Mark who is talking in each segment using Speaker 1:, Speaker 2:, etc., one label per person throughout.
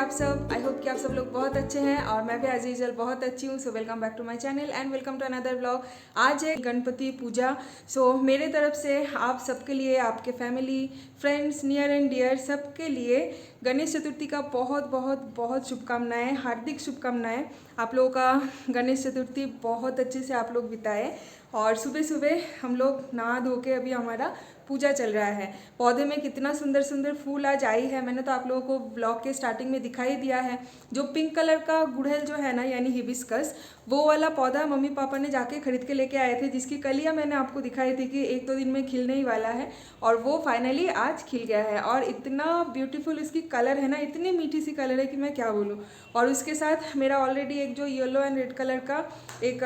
Speaker 1: आप सब? I hope कि आप सब लोग बहुत अच्छे हैं और मैं भी एज यूजुअल बहुत अच्छी हूँ। So welcome back to my channel and welcome to another vlog. आज है गणपति पूजा। सो मेरे तरफ से आप सबके लिए, आपके family, friends, near and dear सबके लिए गणेश चतुर्थी का बहुत बहुत बहुत शुभकामनाएं, हार्दिक शुभकामनाएं। आप लोगों का गणेश चतुर्थी बहुत अच्छे से आप लोग बिताएं। और सुबह सुबह हम लोग नहा धो के अभी हमारा पूजा चल रहा है। पौधे में कितना सुंदर सुंदर फूल आज आई है, मैंने तो आप लोगों को ब्लॉग के स्टार्टिंग में दिखाई दिया है। जो पिंक कलर का गुड़हल जो है ना, यानी हिबिस्कस, वो वाला पौधा मम्मी पापा ने जाके खरीद के लेके आए थे, जिसकी कलियां मैंने आपको दिखाई थी कि एक दो दिन में खिलने ही वाला है। और वो फाइनली आज खिल गया है और इतना ब्यूटीफुल इसकी कलर है ना, इतनी मीठी सी कलर है कि मैं क्या बोलूँ। और उसके साथ मेरा ऑलरेडी एक जो येलो एंड रेड कलर का एक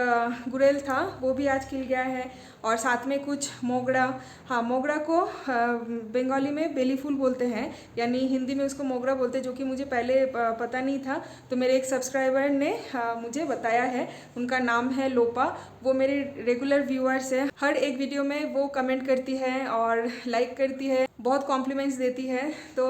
Speaker 1: गुड़हल था वो भी आज खिल गया है। और साथ में कुछ मोगरा, हाँ मोगरा को बंगाली में बेली फूल बोलते हैं, यानी हिंदी में उसको मोगरा बोलते हैं, जो कि मुझे पहले पता नहीं था। तो मेरे एक सब्सक्राइबर ने मुझे बताया है, उनका नाम है लोपा। वो मेरे रेगुलर व्यूअर्स हैं, हर एक वीडियो में वो कमेंट करती है और लाइक करती है, बहुत कॉम्प्लीमेंट्स देती है। तो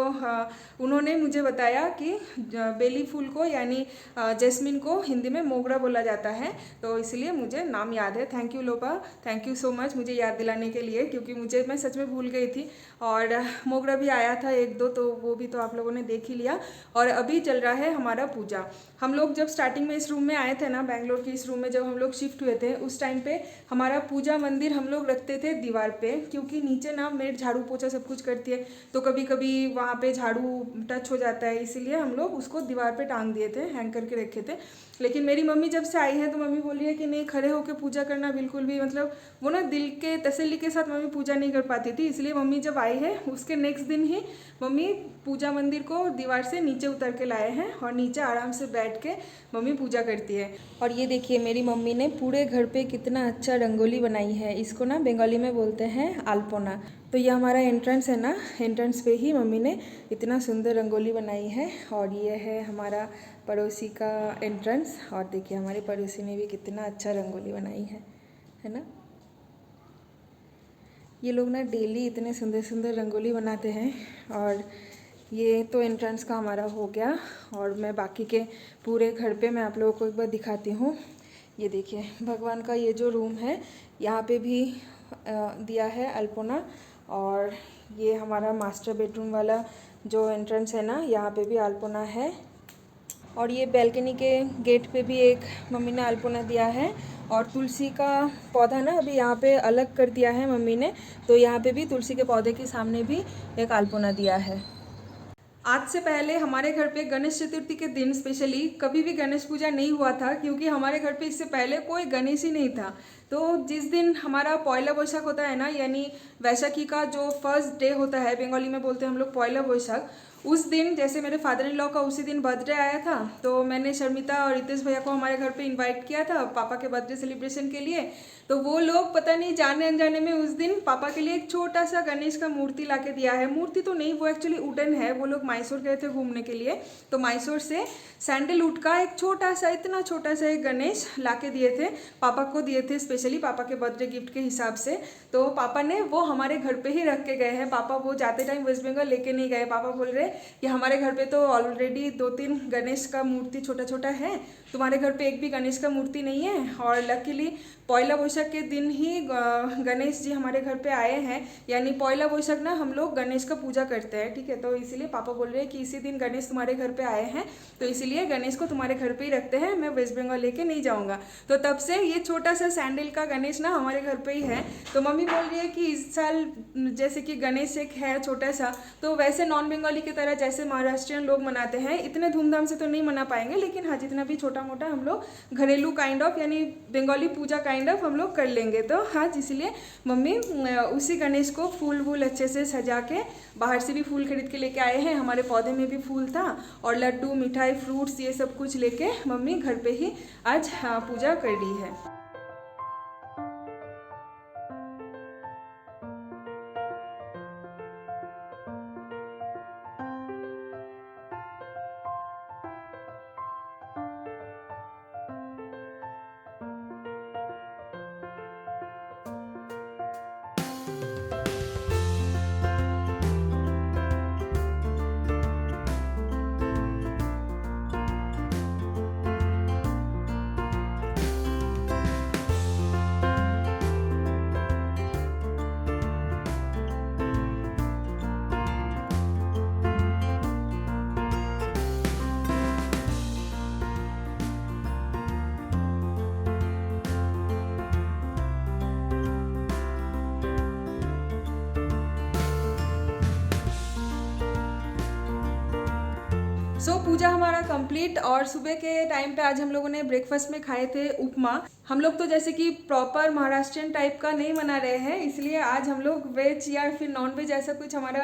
Speaker 1: उन्होंने मुझे बताया कि बेली फूल को यानी जैस्मिन को हिंदी में मोगरा बोला जाता है, तो इसलिए मुझे नाम याद है। Thank you Lopa, thank you so much मुझे याद दिलाने के लिए, क्योंकि मैं सच में भूल गई थी। और मोगरा भी आया था एक दो, तो वो भी तो आप लोगों ने देख ही लिया। और अभी चल रहा है हमारा पूजा। हम लोग जब स्टार्टिंग में इस रूम में आए थे ना, बैंगलोर के इस रूम में जब हम लोग शिफ्ट हुए थे, उस टाइम पे हमारा पूजा मंदिर हम लोग रखते थे दीवार पे, क्योंकि नीचे ना मेड झाड़ू पोछा सब कुछ करती है, तो कभी कभी वहाँ पे झाड़ू टच हो जाता है, इसीलिए हम लोग उसको दीवार पे टांग दिए थे, हैंग करके रखे थे। लेकिन मेरी मम्मी जब से आई है तो मम्मी बोली है कि नहीं, खड़े होकर पूजा करना बिल्कुल भी, मतलब वो ना दिल के तसल्ली के साथ मम्मी पूजा नहीं कर पाती थी। इसलिए मम्मी जब आई है उसके नेक्स्ट दिन ही मम्मी पूजा मंदिर को दीवार से नीचे उतर के लाए हैं और नीचे आराम से बैठ के मम्मी पूजा करती है। और ये देखिए मेरी मम्मी ने पूरे घर पे कितना अच्छा रंगोली बनाई है। इसको ना बंगाली में बोलते हैं अल्पोना। तो ये हमारा एंट्रेंस है ना, एंट्रेंस पे ही मम्मी ने इतना सुंदर रंगोली बनाई है। और ये है हमारा पड़ोसी का एंट्रेंस, और देखिए हमारे पड़ोसी ने भी कितना अच्छा रंगोली बनाई है ना। ये लोग ना डेली इतने सुंदर सुंदर रंगोली बनाते हैं। और ये तो एंट्रेंस का हमारा हो गया, और मैं बाकी के पूरे घर पे मैं आप लोगों को एक बार दिखाती हूँ। ये देखिए भगवान का ये जो रूम है, यहाँ पे भी दिया है अल्पोना। और ये हमारा मास्टर बेडरूम वाला जो एंट्रेंस है ना, यहाँ पे भी अल्पोना है। और ये बैल्कनी के गेट पे भी एक मम्मी ने अल्पोना दिया है। और तुलसी का पौधा ना अभी यहाँ पे अलग कर दिया है मम्मी ने, तो यहाँ पे भी तुलसी के पौधे के सामने भी एक अल्पोना दिया है। आज से पहले हमारे घर पे गणेश चतुर्थी के दिन स्पेशली कभी भी गणेश पूजा नहीं हुआ था, क्योंकि हमारे घर पे इससे पहले कोई गणेश ही नहीं था। तो जिस दिन हमारा पॉयला बोईशाख होता है ना, यानी वैशाखी का जो फर्स्ट डे होता है, बंगाली में बोलते हैं हम लोग पॉयला बोईशाख, उस दिन जैसे मेरे फादर इन लॉ का उसी दिन बर्थडे आया था, तो मैंने शर्मिता और रितेश भैया को हमारे घर पे इनवाइट किया था पापा के बर्थडे सेलिब्रेशन के लिए। तो वो लोग पता नहीं जाने अनजाने में उस दिन पापा के लिए एक छोटा सा गणेश का मूर्ति ला के दिया है। मूर्ति तो नहीं, वो एक्चुअली वुडन है। वो लोग मैसूर गए थे घूमने के लिए, तो मैसूर से सैंडलवुड का एक छोटा सा, इतना छोटा सा एक गणेश ला के दिए थे, पापा को दिए थे स्पेशली पापा के बर्थडे गिफ्ट के हिसाब से। तो पापा ने वो हमारे घर पे ही रख के गए हैं। पापा वो जाते टाइम वेस्ट बंगाल लेके नहीं गए। पापा बोल रहे कि हमारे घर पे तो ऑलरेडी 2-3 गणेश का मूर्ति छोटा छोटा है, तुम्हारे घर पे एक भी गणेश का मूर्ति नहीं है। और लकीली पॉयला बोईशाख के दिन ही गणेश जी हमारे घर पे आए हैं, यानी पॉयला बोईशाख ना हम लोग गणेश का पूजा करते हैं, ठीक है। तो इसीलिए पापा बोल रहे हैं कि इसी दिन गणेश तुम्हारे घर पे आए हैं, तो इसीलिए गणेश को तुम्हारे घर पे ही रखते हैं, मैं वेस्ट बंगाल लेके नहीं जाऊँगा। तो तब से ये छोटा सा सैंडल का गणेश ना हमारे घर पे ही है। तो मम्मी बोल रही है कि इस साल जैसे कि गणेश एक है छोटा सा, तो वैसे नॉन बंगाली की तरह जैसे महाराष्ट्रियन लोग मनाते हैं, इतने धूमधाम से तो नहीं मना पाएंगे, लेकिन हाँ जितना भी छोटा मोटा हम लोग घरेलू काइंड ऑफ यानी बंगाली पूजा काइंड ऑफ हम लोग कर लेंगे। तो हाँ, इसलिए मम्मी उसी गणेश को फूल वूल अच्छे से सजा के, बाहर से भी फूल खरीद के लेके आए हैं, हमारे पौधे में भी फूल था, और लड्डू मिठाई फ्रूट्स ये सब कुछ लेके मम्मी घर पे ही आज पूजा कर ली है। सो पूजा हमारा कंप्लीट। और सुबह के टाइम पे आज हम लोगों ने ब्रेकफास्ट में खाए थे उपमा। हम लोग तो जैसे कि प्रॉपर महाराष्ट्रियन टाइप का नहीं बना रहे हैं, इसलिए आज हम लोग वेज या फिर नॉन वेज ऐसा कुछ हमारा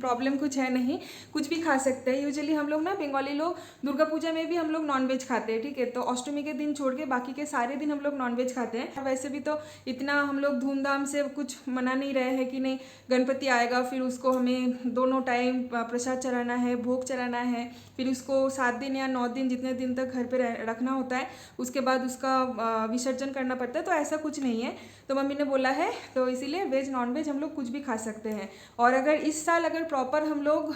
Speaker 1: प्रॉब्लम कुछ है नहीं, कुछ भी खा सकते हैं। यूजुअली हम लोग ना बंगाली लोग दुर्गा पूजा में भी हम लोग नॉन वेज खाते हैं, ठीक है। तो अष्टमी के दिन छोड़ के बाकी के सारे दिन हम लोग नॉन वेज खाते हैं। वैसे भी तो इतना हम लोग धूमधाम से कुछ मना नहीं रहे हैं कि नहीं गणपति आएगा फिर उसको हमें दोनों टाइम प्रसाद चढ़ाना है, भोग चढ़ाना है, फिर उसको 7 दिन या 9 दिन जितने दिन तक घर पे रखना होता है, उसके बाद उसका विसर्जन करना पड़ता है। तो ऐसा कुछ नहीं है। तो मम्मी ने बोला है तो इसीलिए वेज नॉन वेज हम लोग कुछ भी खा सकते हैं। और अगर इस साल अगर प्रॉपर हम लोग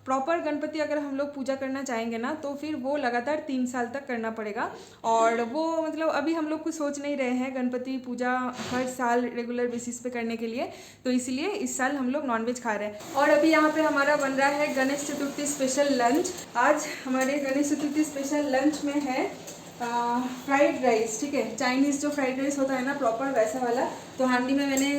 Speaker 1: प्रॉपर गणपति अगर हम लोग पूजा करना चाहेंगे ना तो फिर वो लगातार 3 साल तक करना पड़ेगा। और वो मतलब अभी हम लोग कुछ सोच नहीं रहे हैं गणपति पूजा हर साल रेगुलर बेसिस पे करने के लिए, तो इसलिए इस साल हम लोग नॉन वेज खा रहे हैं। और अभी यहाँ पे हमारा बन रहा है गणेश चतुर्थी स्पेशल लंच। आज हमारे गणेश चतुर्थी स्पेशल लंच में है फ्राइड राइस, ठीक है। चाइनीज़ जो फ्राइड राइस होता है ना प्रॉपर वैसा वाला। तो हांडी में मैंने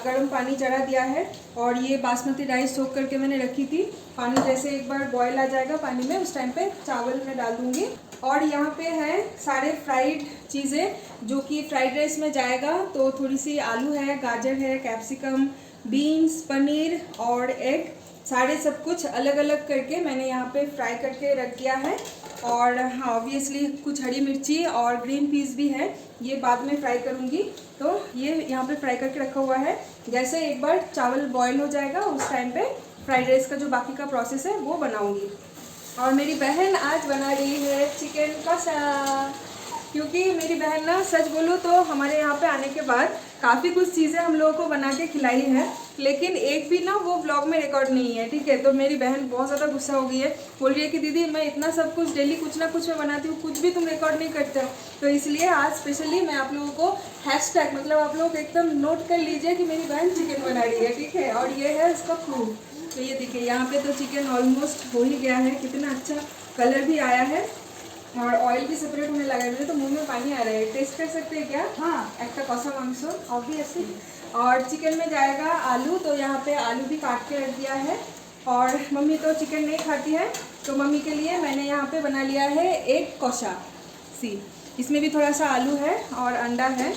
Speaker 1: गर्म पानी चढ़ा दिया है और ये बासमती राइस सोख करके मैंने रखी थी। पानी जैसे एक बार बॉयल आ जाएगा पानी में, उस टाइम पे चावल में डाल दूँगी। और यहाँ पे है सारे फ्राइड चीज़ें जो कि फ्राइड राइस में जाएगा। तो थोड़ी सी आलू है, गाजर है, कैप्सिकम, बीन्स, पनीर और एग, सारे सब कुछ अलग अलग करके मैंने यहाँ पे फ्राई करके रख दिया है। और हाँ ऑब्वियसली कुछ हरी मिर्ची और ग्रीन पीस भी है, ये बाद में फ्राई करूँगी। तो ये यहाँ पे फ्राई करके रखा हुआ है। जैसे एक बार चावल बॉयल हो जाएगा उस टाइम पे फ्राइड राइस का जो बाकी का प्रोसेस है वो बनाऊँगी। और मेरी बहन आज बना रही है चिकन कसा, क्योंकि मेरी बहन ना सच बोलूँ तो हमारे यहाँ पे आने के बाद काफ़ी कुछ चीज़ें हम लोगों को बना के खिलाई है, लेकिन एक भी ना वो व्लॉग में रिकॉर्ड नहीं है, ठीक है। तो मेरी बहन बहुत ज़्यादा गुस्सा हो गई है, बोल रही है कि दीदी मैं इतना सब कुछ डेली कुछ ना कुछ मैं बनाती हूँ, कुछ भी तुम रिकॉर्ड नहीं करते हो। तो इसलिए आज स्पेशली मैं आप लोगों को हैशटैग मतलब आप लोग एकदम नोट कर लीजिए कि मेरी बहन चिकन बना रही है, ठीक है। और ये है उसका प्रूफ। तो ये देखिए यहाँ पे तो चिकन ऑलमोस्ट हो ही गया है, कितना अच्छा कलर भी आया है और ऑयल भी सेपरेट होने लगा है। मुझे तो मुंह में पानी आ रहा है। टेस्ट कर सकते हैं क्या? हाँ, एक कसा मांस ऑब्वियसली। और चिकन में जाएगा आलू, तो यहाँ पे आलू भी काट के रख दिया है। और मम्मी तो चिकन नहीं खाती है, तो मम्मी के लिए मैंने यहाँ पे बना लिया है एक कौसा सी। इसमें भी थोड़ा सा आलू है और अंडा है।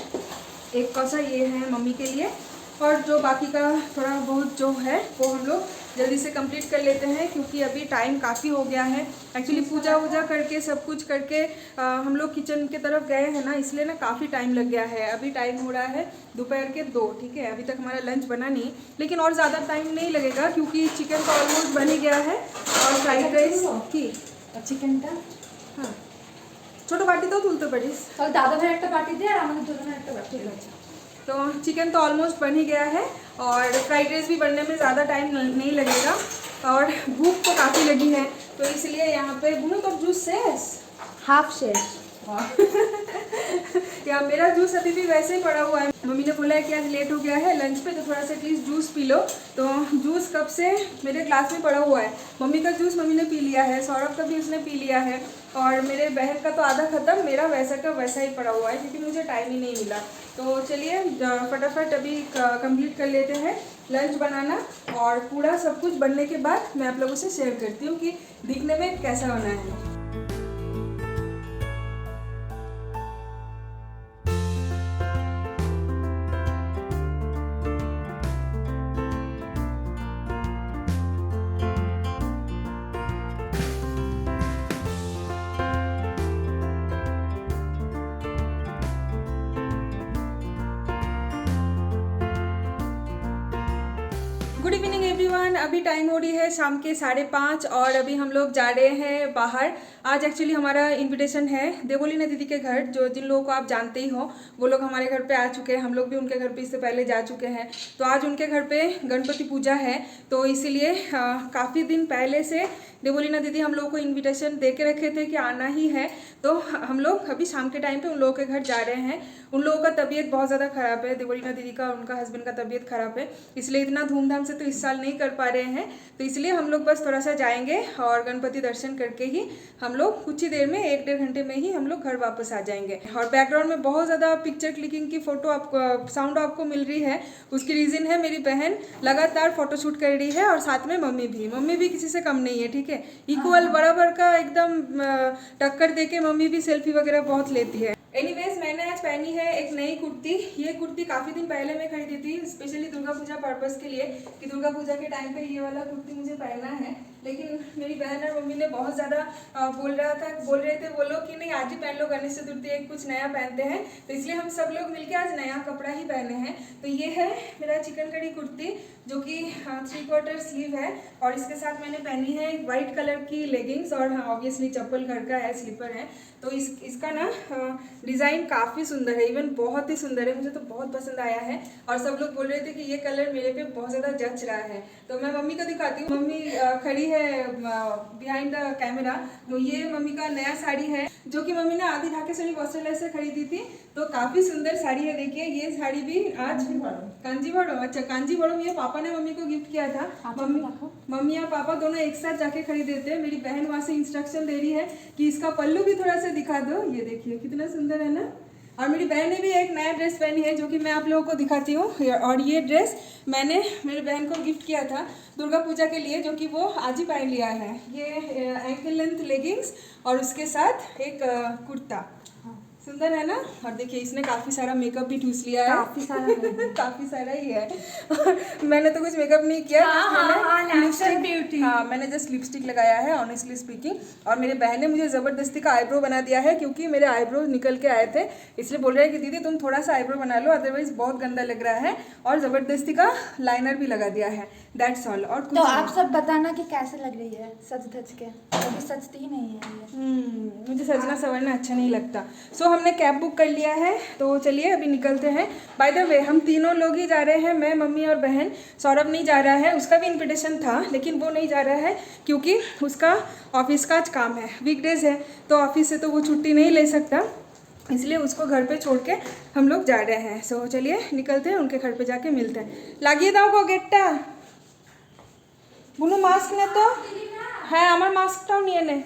Speaker 1: एक कौसा ये है मम्मी के लिए। और जो बाकी का थोड़ा बहुत जो है वो हम लोग जल्दी से कंप्लीट कर लेते हैं, क्योंकि अभी टाइम काफ़ी हो गया है। एक्चुअली पूजा वूजा करके सब कुछ करके हम लोग किचन की तरफ गए हैं ना, इसलिए ना काफ़ी टाइम लग गया है। अभी टाइम हो रहा है दोपहर के 2, ठीक है। अभी तक हमारा लंच बना नहीं, लेकिन और ज़्यादा टाइम नहीं लगेगा क्योंकि चिकन तो ऑलमोस्ट बन ही गया है। और फ्राइड राइस की चिकन का हाँ ছোটো বাটি তো তুলতে পারিস, তাহলে দাদা ভাই একটা বাটি দে আর আমাদের দুজনের একটা বাটি। ঠিক আছে। तो चिकन तो ऑलमोस्ट बन ही गया है और फ्राइड राइस भी बनने में ज़्यादा टाइम नहीं लगेगा। और भूख तो काफ़ी लगी है, तो इसलिए यहाँ पे बुनू तो जूस शेष हाफ शेष या मेरा जूस अभी भी वैसे ही पड़ा हुआ है। मम्मी ने बोला है कि आज लेट हो गया है लंच पे, तो थोड़ा सा एटलीस्ट जूस पी लो। तो जूस कब से मेरे ग्लास में पड़ा हुआ है। मम्मी का जूस मम्मी ने पी लिया है, सौरभ का भी उसने पी लिया है, और मेरे बहन का तो आधा ख़त्म, मेरा वैसा का वैसा ही पड़ा हुआ है क्योंकि मुझे टाइम ही नहीं मिला। तो चलिए फटाफट अभी कंप्लीट कर लेते हैं लंच बनाना, और पूरा सब कुछ बनने के बाद मैं आप लोगों से शेयर करती हूँ कि दिखने में कैसा बना है। Good evening everyone. अभी टाइम हो रही है शाम के 5:30 और अभी हम लोग जा रहे हैं बाहर। आज एक्चुअली हमारा इनविटेशन है देवोलीना दीदी के घर, जो जिन लोगों को आप जानते ही हो वो लोग हमारे घर पे आ चुके हैं। हम लोग भी उनके घर पे इससे पहले जा चुके हैं। तो आज उनके घर पे गणपति पूजा है, तो इसीलिए काफ़ी दिन पहले से देवोलीना दीदी हम लोगों को इन्विटेशन दे के रखे थे कि आना ही है। तो हम लोग अभी शाम के टाइम पे उन लोगों के घर जा रहे हैं। उन लोगों का तबीयत बहुत ज़्यादा ख़राब है, देवोलीना दीदी का, उनका हस्बैंड का तबीयत ख़राब है, इसलिए इतना धूमधाम से तो इस साल नहीं कर पा रहे हैं। तो इसलिए हम लोग बस थोड़ा सा जाएंगे और गणपति दर्शन करके ही हम लोग कुछ ही देर में 1-1.5 घंटे में ही हम लोग घर वापस आ जाएंगे। और बैकग्राउंड में बहुत ज़्यादा पिक्चर क्लिकिंग की फोटो आपको साउंड आपको मिल रही है, उसकी रीज़न है मेरी बहन लगातार फोटोशूट कर रही है और साथ में मम्मी भी किसी से कम नहीं है, ठीक है, इक्वल बराबर का एकदम टक्कर दे के मम्मी भी सेल्फी वगैरह बहुत लेती है। एनीवेज मैंने आज पहनी है एक नई कुर्ती। ये कुर्ती काफ़ी दिन पहले मैं खरीदी थी स्पेशली दुर्गा पूजा पर्पस के लिए कि दुर्गा पूजा के टाइम पे ये वाला कुर्ती मुझे पहनना है, लेकिन मेरी बहन और मम्मी ने बहुत ज़्यादा बोल रहे थे वो लोग कि नहीं आज ही पहन लो, गणेश चतुर्थी एक कुछ नया पहनते हैं, तो इसलिए हम सब लोग मिलकर आज नया कपड़ा ही पहने हैं। तो ये है मेरा चिकन करी कुर्ती जो कि 3/4 स्लीव है और इसके साथ मैंने पहनी है वाइट कलर की लेगिंग्स और ऑब्वियसली चप्पल घर का है, स्लीपर है। तो इसका ना डिज़ाइन काफ़ी सुंदर है, इवन बहुत ही सुंदर है, मुझे तो बहुत पसंद आया है और सब लोग बोल रहे थे कि ये कलर मेरे पे बहुत ज़्यादा जच रहा है। तो मैं मम्मी को दिखाती हूँ, मम्मी खड़ी है बिहाइंड द कैमरा। तो ये मम्मी का नया साड़ी है जो कि मम्मी ने आदि ढाकेश्वरी वस्त्रालय से खरीदी थी, तो काफ़ी सुंदर साड़ी है। देखिए ये साड़ी भी आज कांजीवरम, अच्छा कांजीवरम, ये पापा ने मम्मी को गिफ्ट किया था। मम्मी और पापा दोनों एक साथ जाके खरीदे थे। मेरी बहन वहाँ से इंस्ट्रक्शन दे रही है कि इसका पल्लू भी थोड़ा सा दिखा दो, ये देखिए कितना सुंदर है ना। और मेरी बहन ने भी एक नया ड्रेस पहनी है जो कि मैं आप लोगों को दिखाती हूँ। और ये ड्रेस मैंने मेरी बहन को गिफ्ट किया था दुर्गा पूजा के लिए, जो कि वो आज ही पहन लिया है। ये एंकल लेंथ लेगिंग्स और उसके साथ एक कुर्ता, सुंदर है ना। और देखिए इसने काफ़ी सारा मेकअप भी ठूस लिया है, काफ़ी सारा ही है। मैंने तो कुछ मेकअप नहीं किया, मैंने जस्ट लिपस्टिक लगाया है ऑनेस्टली स्पीकिंग। और मेरे बहन ने मुझे ज़बरदस्ती का आईब्रो बना दिया है क्योंकि मेरे आईब्रो निकल के आए थे, इसलिए बोल रहे हैं कि दीदी तुम थोड़ा सा आईब्रो बना लो अदरवाइज बहुत गंदा लग रहा है, और ज़बरदस्ती का लाइनर भी लगा दिया है, दैट्स ऑल। और कुछ
Speaker 2: तो आप सब बताना कि कैसे लग रही है सज धज के, अभी सजती ही नहीं है ये।
Speaker 1: मुझे सजना सवरना अच्छा नहीं लगता। सो हमने कैब बुक कर लिया है, तो चलिए अभी निकलते हैं। बाय द वे हम तीनों लोग ही जा रहे हैं, मैं, मम्मी और बहन। सौरभ नहीं जा रहा है, उसका भी इन्विटेशन था लेकिन वो नहीं जा रहा है क्योंकि उसका ऑफिस का आज काम है, वीकडेज है, तो ऑफिस से तो वो छुट्टी नहीं ले सकता, इसलिए उसको घर पे छोड़ के हम लोग जा रहे हैं। सो चलिए निकलते हैं, उनके घर पे जाके मिलते हैं। लागिए दाओ को गेटटा बुनू मास्क ने तो है, हमार मास्कटाও নিয়ে নে,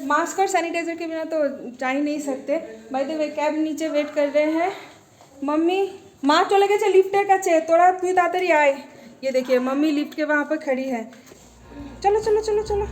Speaker 1: मास्क और सैनिटाइजर के बिना तो जा ही नहीं सकते। बाय द वे कैब नीचे वेट कर रहे हैं। मम्मी माँ चले गए लिफ्टेर काছে, तोरा तुई ताड़ाताड़ी आए। ये देखिए मम्मी लिफ्ट के वहाँ पर खड़ी है, चलो चलो चलो चलो।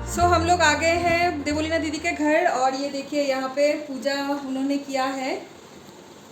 Speaker 1: सो हम लोग आ गए हैं देवोलीना दीदी के घर और ये देखिए यहाँ पे पूजा उन्होंने किया है।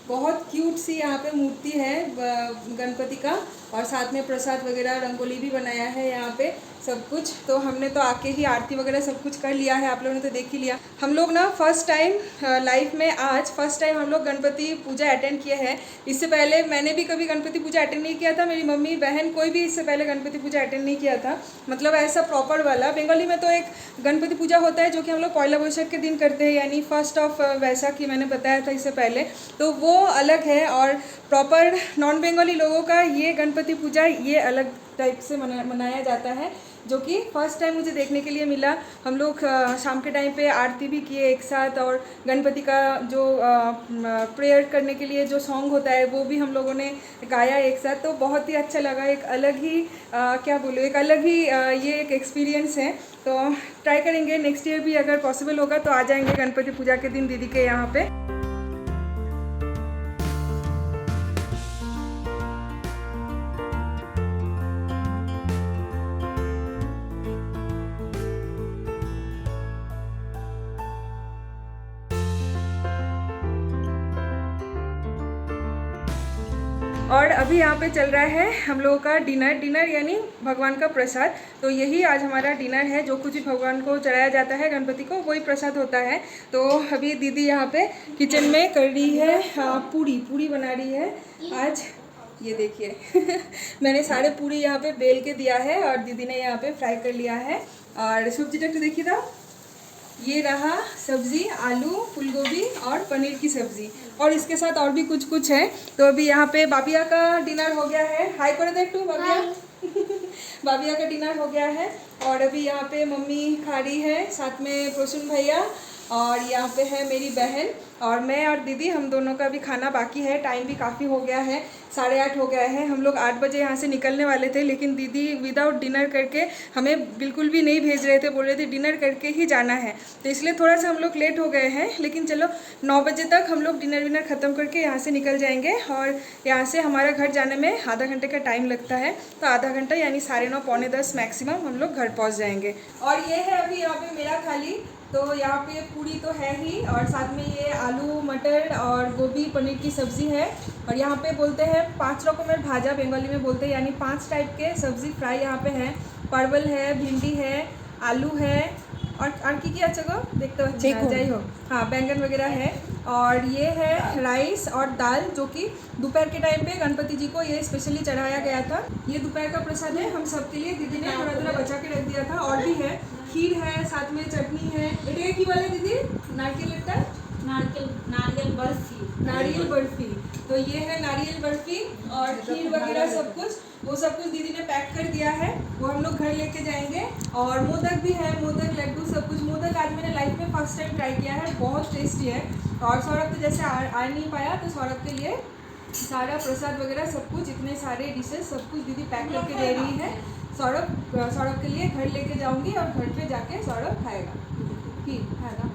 Speaker 1: बहुत क्यूट सी यहाँ पे मूर्ति है गणपति का, और साथ में प्रसाद वगैरह रंगोली भी बनाया है यहाँ पे सब कुछ। तो हमने तो आके ही आरती वगैरह सब कुछ कर लिया है, आप लोगों ने तो देख ही लिया। हम लोग ना फर्स्ट टाइम लाइफ में आज फर्स्ट टाइम हम लोग गणपति पूजा अटेंड किए हैं। इससे पहले मैंने भी कभी गणपति पूजा अटेंड नहीं किया था, मेरी मम्मी बहन कोई भी इससे पहले गणपति पूजा अटेंड नहीं किया था, मतलब ऐसा प्रॉपर वाला। बंगाली में तो एक गणपति पूजा होता है जो कि हम लोग पहला वैशाख के दिन करते हैं, यानी 1 वैशाख मैंने बताया था इससे पहले, तो वो अलग है। और प्रॉपर नॉन बंगाली लोगों का ये गणपति पूजा ये अलग टाइप से मनाया जाता है, जो कि फर्स्ट टाइम मुझे देखने के लिए मिला। हम लोग शाम के टाइम पे आरती भी किए एक साथ, और गणपति का जो प्रेयर करने के लिए जो सॉन्ग होता है वो भी हम लोगों ने गाया एक साथ, तो बहुत ही अच्छा लगा। एक अलग ही क्या बोलूँ, एक अलग ही ये एक एक्सपीरियंस है। तो ट्राई करेंगे नेक्स्ट ईयर भी, अगर पॉसिबल होगा तो आ जाएंगे गणपति पूजा के दिन दीदी के यहाँ पे। और अभी यहाँ पे चल रहा है हम लोगों का डिनर यानी भगवान का प्रसाद। तो यही आज हमारा डिनर है, जो कुछ भी भगवान को चढ़ाया जाता है गणपति को वही प्रसाद होता है। तो अभी दीदी यहाँ पे किचन में कर रही है पूरी बना रही है आज। ये देखिए मैंने सारे पूरी यहाँ पे बेल के दिया है और दीदी ने यहाँ पे फ्राई कर लिया है। और सब्जी तक तो देखिए था, ये रहा सब्जी, आलू, फूलगोभी और पनीर की सब्जी, और इसके साथ और भी कुछ है। तो अभी यहाँ पे बाबिया का डिनर हो गया है। हाय कर देख तू बाबिया बाबिया का डिनर हो गया है। और अभी यहाँ पे मम्मी खा रही है, साथ में प्रसून भैया, और यहाँ पे है मेरी बहन, और मैं और दीदी, हम दोनों का भी खाना बाकी है। टाइम भी काफ़ी हो गया है, 8:30 हो गया है। हम लोग 8 बजे यहाँ से निकलने वाले थे, लेकिन दीदी विदाउट डिनर करके हमें बिल्कुल भी नहीं भेज रहे थे, बोल रहे थे डिनर करके ही जाना है। तो इसलिए थोड़ा सा हम लोग लेट हो गए हैं, लेकिन चलो 9 बजे तक हम लोग डिनर विनर ख़त्म करके यहाँ से निकल जाएंगे। और यहाँ से हमारा घर जाने में आधा घंटे का टाइम लगता है, तो आधा घंटा यानी 9:30 पौने 10 मैक्सिमम हम लोग घर पहुँच जाएंगे। और ये है अभी यहाँ पे मेरा थाली। तो यहाँ पे पूरी तो है ही, और साथ में ये आलू मटर और गोभी पनीर की सब्ज़ी है। और यहाँ पे बोलते हैं 5 रकमेर भाजा, बंगाली में बोलते हैं, यानी 5 टाइप के सब्ज़ी फ्राई यहाँ पे है। परवल है, भिंडी है, आलू है, और की अच्छा गो देखते हो जाई हो, हाँ बैंगन वगैरह है। और ये है राइस और दाल, जो कि दोपहर के टाइम पे गणपति जी को ये स्पेशली चढ़ाया गया था। ये दोपहर का प्रसाद है हम सबके लिए, दीदी ने थोड़ा बचा के रख दिया था। और भी है, खीर है, साथ में चटनी है। ये की वाले दीदी नारियल नारियल बर्फी। तो ये है नारियल बर्फी और खीर वगैरह सब कुछ दीदी ने पैक कर दिया है, वो हम लोग घर लेके जाएंगे। और मोदक भी है, मोदक लड्डू सब कुछ। मोदक आज मैंने लाइफ में फर्स्ट टाइम ट्राई किया है, बहुत टेस्टी है। और सौरभ तो जैसे आ नहीं पाया, तो सौरभ के लिए सारा प्रसाद वगैरह सब कुछ, इतने सारे डिशेस सब कुछ दीदी पैक करके दे रही है। सौरभ के लिए घर लेके जाऊंगी और घर पे जाके सौरभ खाएगा, ठीक है ना।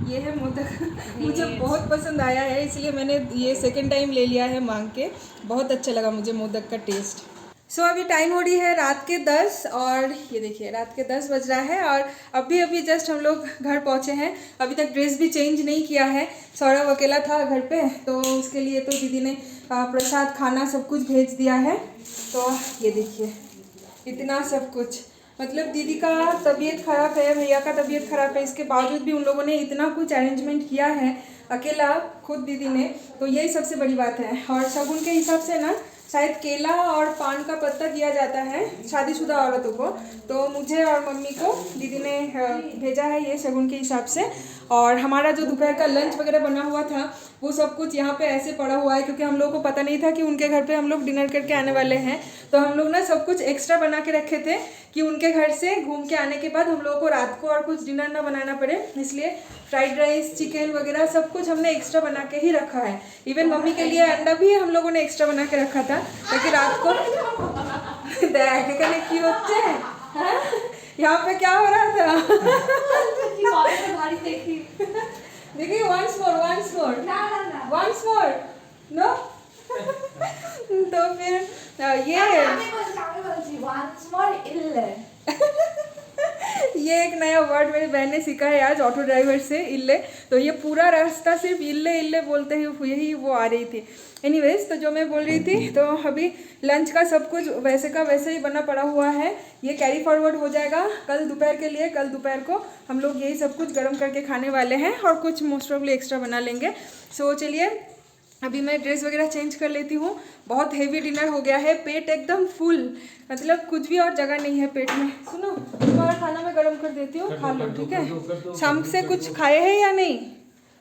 Speaker 1: ये है मोदक मुझे बहुत पसंद आया है, इसलिए मैंने ये सेकंड टाइम ले लिया है मांग के। बहुत अच्छा लगा मुझे मोदक का टेस्ट। सो अभी टाइम हो रही है रात के 10, और ये देखिए रात के 10 बज रहा है। और अभी जस्ट हम लोग घर पहुँचे हैं। अभी तक ड्रेस भी चेंज नहीं किया है, सौरभ अकेला था घर पे, तो उसके लिए तो दीदी ने प्रसाद खाना सब कुछ भेज दिया है। तो ये देखिए इतना सब कुछ, मतलब दीदी का तबीयत ख़राब है, भैया का तबीयत ख़राब है, इसके बावजूद भी उन लोगों ने इतना कुछ अरेंजमेंट किया है अकेला, खुद दीदी ने। तो यही सबसे बड़ी बात है। और शगुन के हिसाब से ना शायद केला और पान का पत्ता दिया जाता है शादीशुदा औरतों को। तो मुझे और मम्मी को दीदी ने भेजा है ये शगुन के हिसाब से। और हमारा जो दोपहर का लंच वगैरह बना हुआ था वो सब कुछ यहाँ पे ऐसे पड़ा हुआ है, क्योंकि हम लोगों को पता नहीं था कि उनके घर पे हम लोग डिनर करके आने वाले हैं। तो हम लोग ना सब कुछ एक्स्ट्रा बना के रखे थे कि उनके घर से घूम के आने के बाद हम लोगों को रात को और कुछ डिनर ना बनाना पड़े, इसलिए फ्राइड राइस चिकन वगैरह सब कुछ हमने एक्स्ट्रा बना के ही रखा है। इवन मम्मी के लिए अंडा भी हम लोगों ने एक्स्ट्रा बना के रखा था, ताकि रात को देखने की होते हैं यहाँ पे क्या हो रहा था देखिए once more no तो फिर ये एक नया वर्ड मेरी बहन ने सीखा है आज ऑटो ड्राइवर से, इल्ले। तो ये पूरा रास्ता सिर्फ इल्ले इल्ले बोलते ही यही वो आ रही थी। एनीवेज, तो जो मैं बोल रही थी, तो अभी लंच का सब कुछ वैसे का वैसे ही बना पड़ा हुआ है। ये कैरी फॉरवर्ड हो जाएगा कल दोपहर के लिए। कल दोपहर को हम लोग यही सब कुछ गर्म करके खाने वाले हैं, और कुछ मोस्ट प्रॉब्ली एक्स्ट्रा बना लेंगे। सो चलिए अभी मैं ड्रेस वगैरह चेंज कर लेती हूँ। बहुत हेवी डिनर हो गया है, पेट एकदम फुल, मतलब कुछ भी और जगह नहीं है पेट में। सुनो, तुम्हारा खाना मैं गर्म कर देती हूँ, खा लो, ठीक है। शाम से कुछ खाए हैं या नहीं?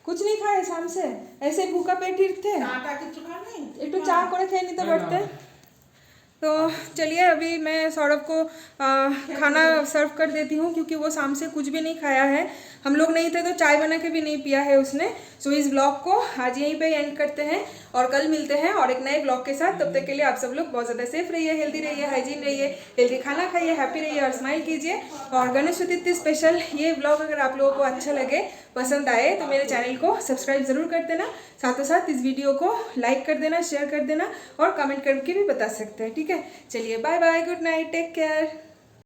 Speaker 1: कुछ नहीं खाए शाम से, ऐसे भूखा पेट ही थे। एक तो चाह करे खे नहीं तो बढ़ते। तो चलिए अभी मैं सौरभ को खाना सर्व कर देती हूँ, क्योंकि वो शाम से कुछ भी नहीं खाया है। हम लोग नहीं थे तो चाय बना के भी नहीं पिया है उसने। सो इस ब्लॉग को आज यहीं पे एंड करते हैं, और कल मिलते हैं और एक नए ब्लॉग के साथ। तब तक के लिए आप सब लोग बहुत ज़्यादा सेफ रहिए, हेल्दी रहिए, हाइजीन रहिए, हेल्दी खाना खाइए, हैप्पी रहिए और स्माइल कीजिए। और गणेश चतुर्थी स्पेशल ये ब्लॉग अगर आप लोगों को अच्छा लगे, पसंद आए, तो मेरे चैनल को सब्सक्राइब ज़रूर कर देना। साथों साथ इस वीडियो को लाइक कर देना, शेयर कर देना, और कमेंट करके भी बता सकते हैं, ठीक है। चलिए bye bye, good night, take care.